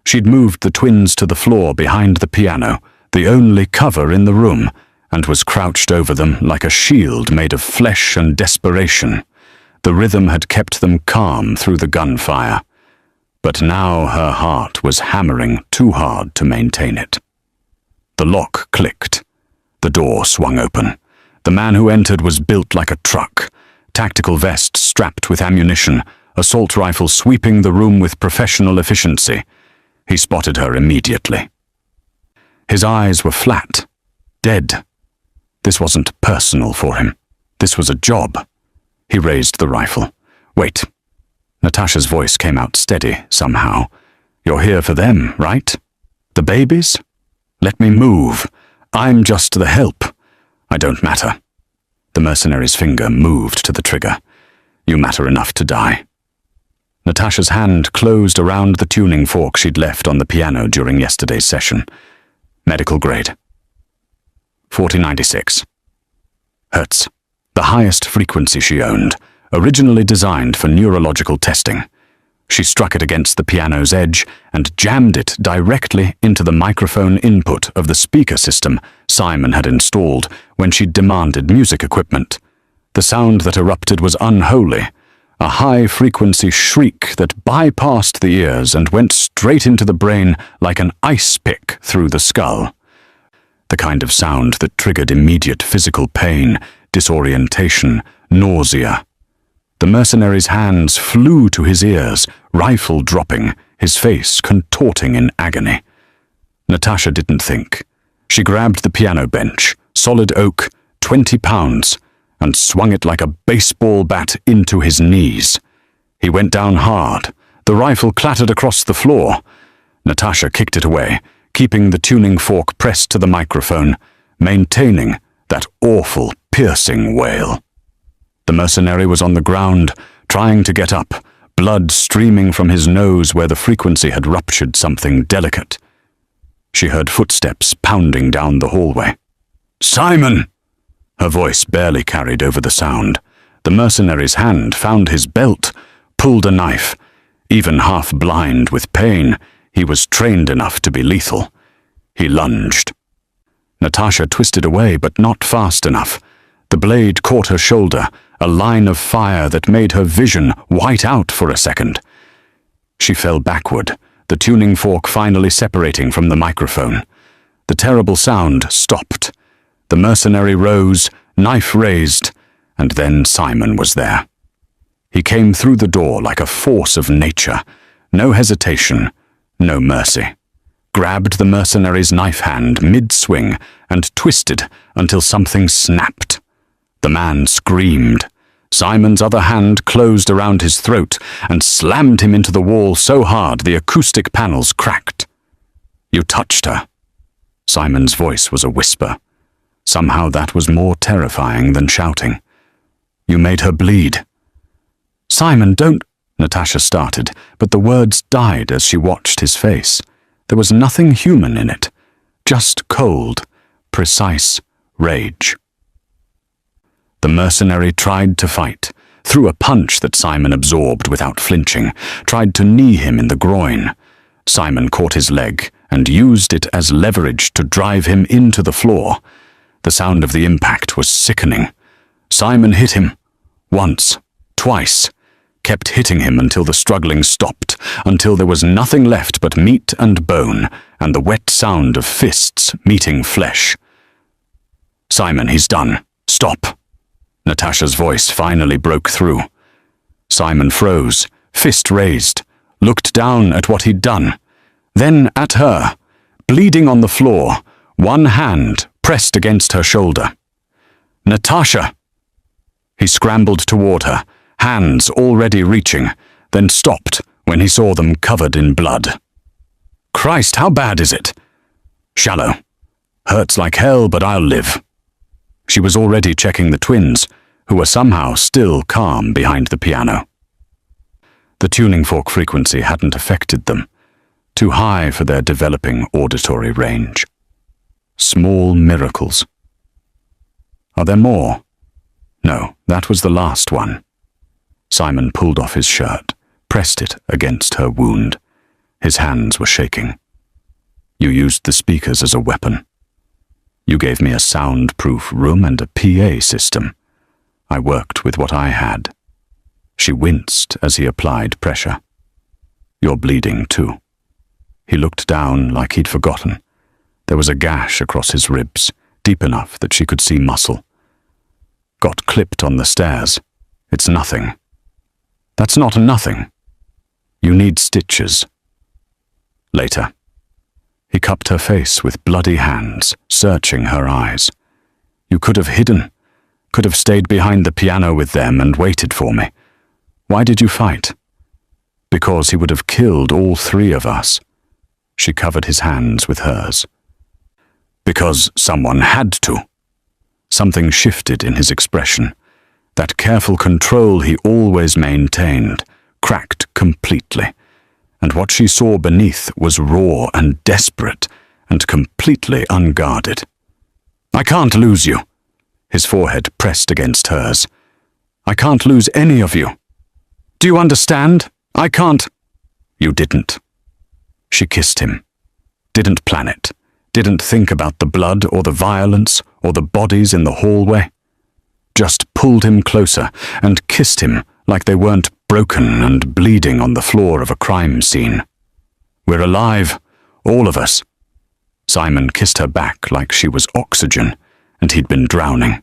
She'd moved the twins to the floor behind the piano, the only cover in the room, and was crouched over them like a shield made of flesh and desperation. The rhythm had kept them calm through the gunfire. But now her heart was hammering too hard to maintain it. The lock clicked. The door swung open. The man who entered was built like a truck. Tactical vest strapped with ammunition, assault rifle sweeping the room with professional efficiency. He spotted her immediately. His eyes were flat, dead. This wasn't personal for him. This was a job. He raised the rifle. Wait. Natasha's voice came out steady, somehow. You're here for them, right? The babies? Let me move. I'm just the help. I don't matter. The mercenary's finger moved to the trigger. You matter enough to die. Natasha's hand closed around the tuning fork she'd left on the piano during yesterday's session. Medical grade. 4096. Hertz. The highest frequency she owned, originally designed for neurological testing. She struck it against the piano's edge and jammed it directly into the microphone input of the speaker system Simon had installed when she'd demanded music equipment. The sound that erupted was unholy, a high-frequency shriek that bypassed the ears and went straight into the brain like an ice pick through the skull. The kind of sound that triggered immediate physical pain, disorientation, nausea. The mercenary's hands flew to his ears, rifle dropping, his face contorting in agony. Natasha didn't think. She grabbed the piano bench, solid oak, 20 pounds, and swung it like a baseball bat into his knees. He went down hard. The rifle clattered across the floor. Natasha kicked it away, keeping the tuning fork pressed to the microphone, maintaining that awful, piercing wail. The mercenary was on the ground, trying to get up, blood streaming from his nose where the frequency had ruptured something delicate. She heard footsteps pounding down the hallway. Simon! Her voice barely carried over the sound. The mercenary's hand found his belt, pulled a knife. Even half blind with pain, he was trained enough to be lethal. He lunged. Natasha twisted away, but not fast enough. The blade caught her shoulder, a line of fire that made her vision white out for a second. She fell backward, the tuning fork finally separating from the microphone. The terrible sound stopped. The mercenary rose, knife raised, and then Simon was there. He came through the door like a force of nature, no hesitation, no mercy. Grabbed the mercenary's knife hand mid-swing and twisted until something snapped. The man screamed. Simon's other hand closed around his throat and slammed him into the wall so hard the acoustic panels cracked. You touched her. Simon's voice was a whisper. Somehow that was more terrifying than shouting. You made her bleed. Simon, don't... Natasha started, but the words died as she watched his face. There was nothing human in it, just cold, precise rage. The mercenary tried to fight, threw a punch that Simon absorbed without flinching, tried to knee him in the groin. Simon caught his leg and used it as leverage to drive him into the floor. The sound of the impact was sickening. Simon hit him. Once, twice. Kept hitting him until the struggling stopped, until there was nothing left but meat and bone, and the wet sound of fists meeting flesh. "Simon, he's done. Stop." Natasha's voice finally broke through. Simon froze, fist raised, looked down at what he'd done, then at her, bleeding on the floor, one hand pressed against her shoulder. "Natasha!" He scrambled toward her, hands already reaching, then stopped when he saw them covered in blood. "Christ, how bad is it?" "Shallow. Hurts like hell, but I'll live." She was already checking the twins, who were somehow still calm behind the piano. The tuning fork frequency hadn't affected them, too high for their developing auditory range. Small miracles. Are there more? No, that was the last one. Simon pulled off his shirt, pressed it against her wound. His hands were shaking. "You used the speakers as a weapon. You gave me a soundproof room and a PA system. I worked with what I had." She winced as he applied pressure. "You're bleeding too." He looked down like he'd forgotten. There was a gash across his ribs, deep enough that she could see muscle. "Got clipped on the stairs. It's nothing." "That's not nothing. You need stitches." Later. He cupped her face with bloody hands, searching her eyes. "You could have hidden, could have stayed behind the piano with them and waited for me. Why did you fight?" "Because he would have killed all three of us." She covered his hands with hers. "Because someone had to." Something shifted in his expression. That careful control he always maintained cracked completely, and what she saw beneath was raw and desperate and completely unguarded. "I can't lose you." His forehead pressed against hers. "I can't lose any of you. Do you understand? I can't." "You didn't." She kissed him. Didn't plan it. Didn't think about the blood or the violence or the bodies in the hallway. Just pulled him closer and kissed him like they weren't broken and bleeding on the floor of a crime scene. "We're alive, all of us." Simon kissed her back like she was oxygen and he'd been drowning.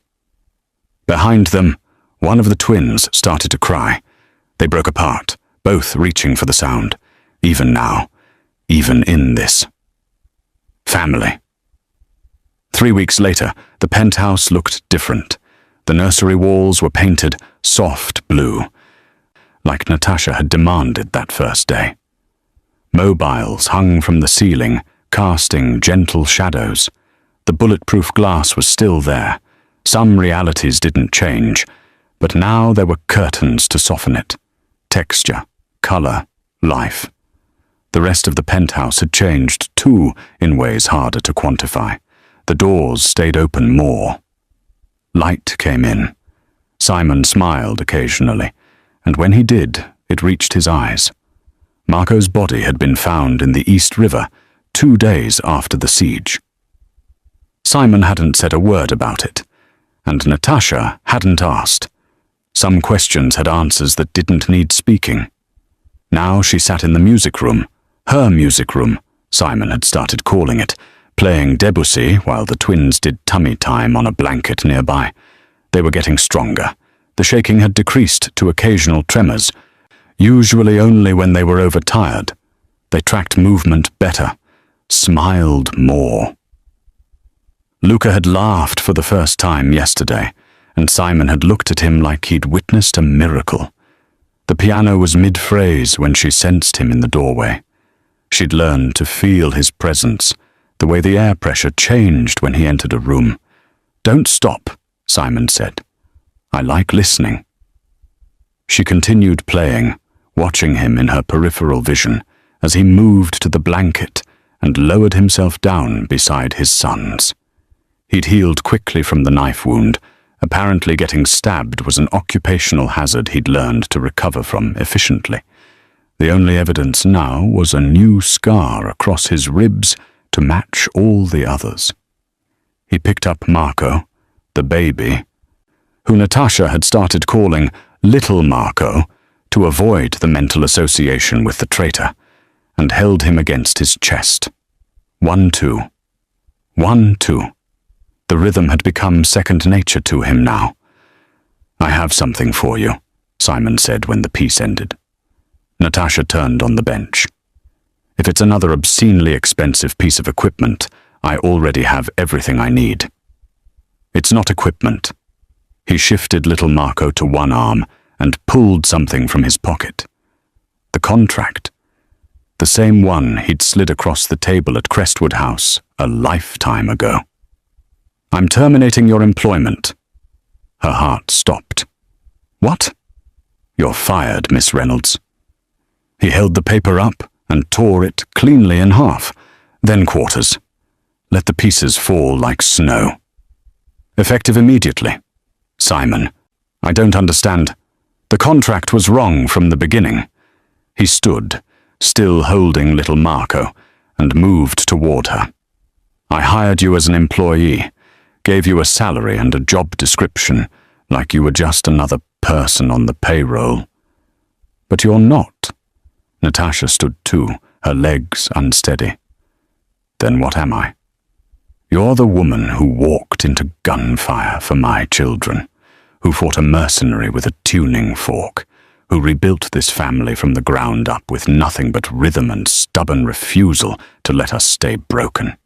Behind them, one of the twins started to cry. They broke apart, both reaching for the sound, even now, even in this. Family. 3 weeks later, the penthouse looked different. The nursery walls were painted soft blue, like Natasha had demanded that first day. Mobiles hung from the ceiling, casting gentle shadows. The bulletproof glass was still there. Some realities didn't change, but now there were curtains to soften it. Texture, color, life. The rest of the penthouse had changed too, in ways harder to quantify. The doors stayed open more. Light came in. Simon smiled occasionally, and when he did, it reached his eyes. Marco's body had been found in the East River 2 days after the siege. Simon hadn't said a word about it, and Natasha hadn't asked. Some questions had answers that didn't need speaking. Now she sat in the music room, her music room, Simon had started calling it, playing Debussy while the twins did tummy time on a blanket nearby. They were getting stronger. The shaking had decreased to occasional tremors, usually only when they were overtired. They tracked movement better, smiled more. Luca had laughed for the first time yesterday, and Simon had looked at him like he'd witnessed a miracle. The piano was mid-phrase when she sensed him in the doorway. She'd learned to feel his presence, the way the air pressure changed when he entered a room. "Don't stop," Simon said. "I like listening." She continued playing, watching him in her peripheral vision as he moved to the blanket and lowered himself down beside his sons. He'd healed quickly from the knife wound. Apparently getting stabbed was an occupational hazard he'd learned to recover from efficiently. The only evidence now was a new scar across his ribs to match all the others. He picked up Marco, the baby, who Natasha had started calling Little Marco to avoid the mental association with the traitor, and held him against his chest. 1-2. 1-2. The rhythm had become second nature to him now. "I have something for you," Simon said when the piece ended. Natasha turned on the bench. "If it's another obscenely expensive piece of equipment, I already have everything I need." "It's not equipment." He shifted little Marco to one arm and pulled something from his pocket. The contract. The same one he'd slid across the table at Crestwood House a lifetime ago. "I'm terminating your employment." Her heart stopped. "What?" "You're fired, Miss Reynolds." He held the paper up and tore it cleanly in half, then quarters. Let the pieces fall like snow. "Effective immediately." "Simon, I don't understand. The contract was wrong from the beginning." He stood, still holding little Marco, and moved toward her. "I hired you as an employee, gave you a salary and a job description, like you were just another person on the payroll. But you're not." Natasha stood too, her legs unsteady. "Then what am I?" "You're the woman who walked into gunfire for my children, who fought a mercenary with a tuning fork, who rebuilt this family from the ground up with nothing but rhythm and stubborn refusal to let us stay broken."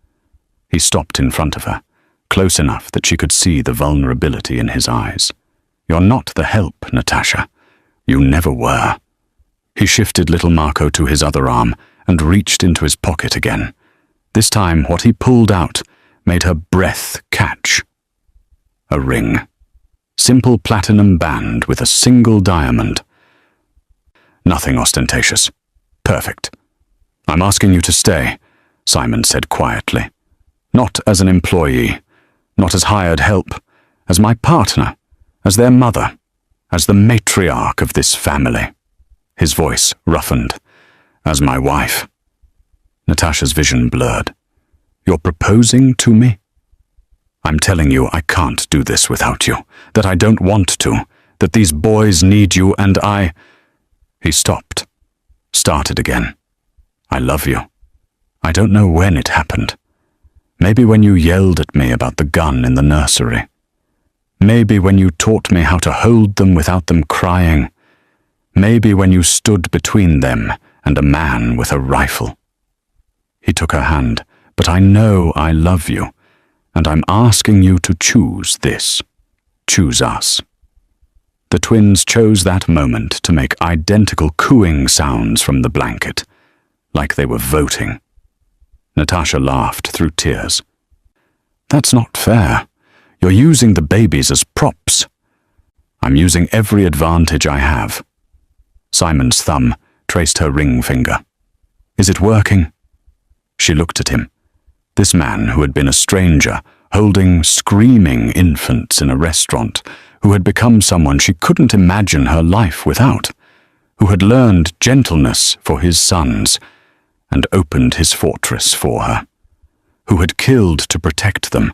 He stopped in front of her, close enough that she could see the vulnerability in his eyes. "You're not the help, Natasha. You never were." He shifted little Marco to his other arm and reached into his pocket again. This time what he pulled out made her breath catch. A ring. Simple platinum band with a single diamond. Nothing ostentatious. Perfect. "I'm asking you to stay," Simon said quietly. "Not as an employee, not as hired help, as my partner, as their mother, as the matriarch of this family." His voice roughened. "As my wife." Natasha's vision blurred. "You're proposing to me?" "I'm telling you I can't do this without you, that I don't want to, that these boys need you and I—" He stopped, started again. "I love you. I don't know when it happened. Maybe when you yelled at me about the gun in the nursery. Maybe when you taught me how to hold them without them crying. Maybe when you stood between them and a man with a rifle." He took her hand. "But I know I love you, and I'm asking you to choose this. Choose us." The twins chose that moment to make identical cooing sounds from the blanket, like they were voting. Natasha laughed through tears. "That's not fair. You're using the babies as props." "I'm using every advantage I have." Simon's thumb traced her ring finger. "Is it working?" She looked at him. This man who had been a stranger, holding screaming infants in a restaurant, who had become someone she couldn't imagine her life without, who had learned gentleness for his sons and opened his fortress for her, who had killed to protect them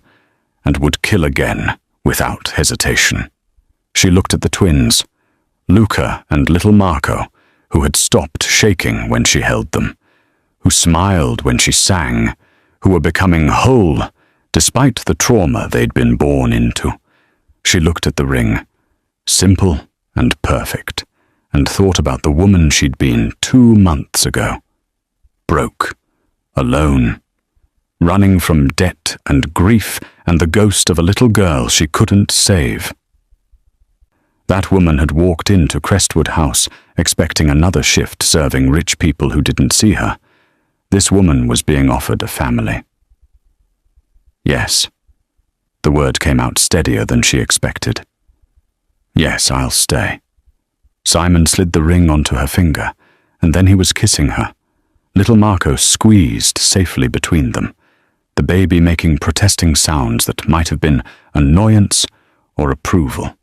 and would kill again without hesitation. She looked at the twins, Luca and little Marco, who had stopped shaking when she held them, who smiled when she sang, who were becoming whole despite the trauma they'd been born into. She looked at the ring, simple and perfect, and thought about the woman she'd been 2 months ago. Broke, alone, running from debt and grief and the ghost of a little girl she couldn't save. That woman had walked into Crestwood House expecting another shift serving rich people who didn't see her. This woman was being offered a family. "Yes." The word came out steadier than she expected. "Yes, I'll stay." Simon slid the ring onto her finger, and then he was kissing her. Little Marco squeezed safely between them, the baby making protesting sounds that might have been annoyance or approval.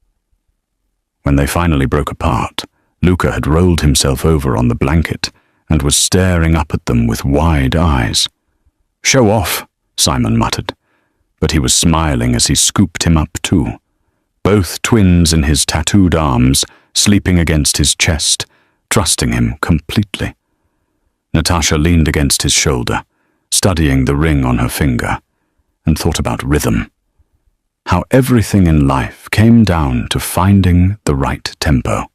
When they finally broke apart, Luca had rolled himself over on the blanket and was staring up at them with wide eyes. "Show off," Simon muttered, but he was smiling as he scooped him up too, both twins in his tattooed arms, sleeping against his chest, trusting him completely. Natasha leaned against his shoulder, studying the ring on her finger, and thought about rhythm. How everything in life came down to finding the right tempo.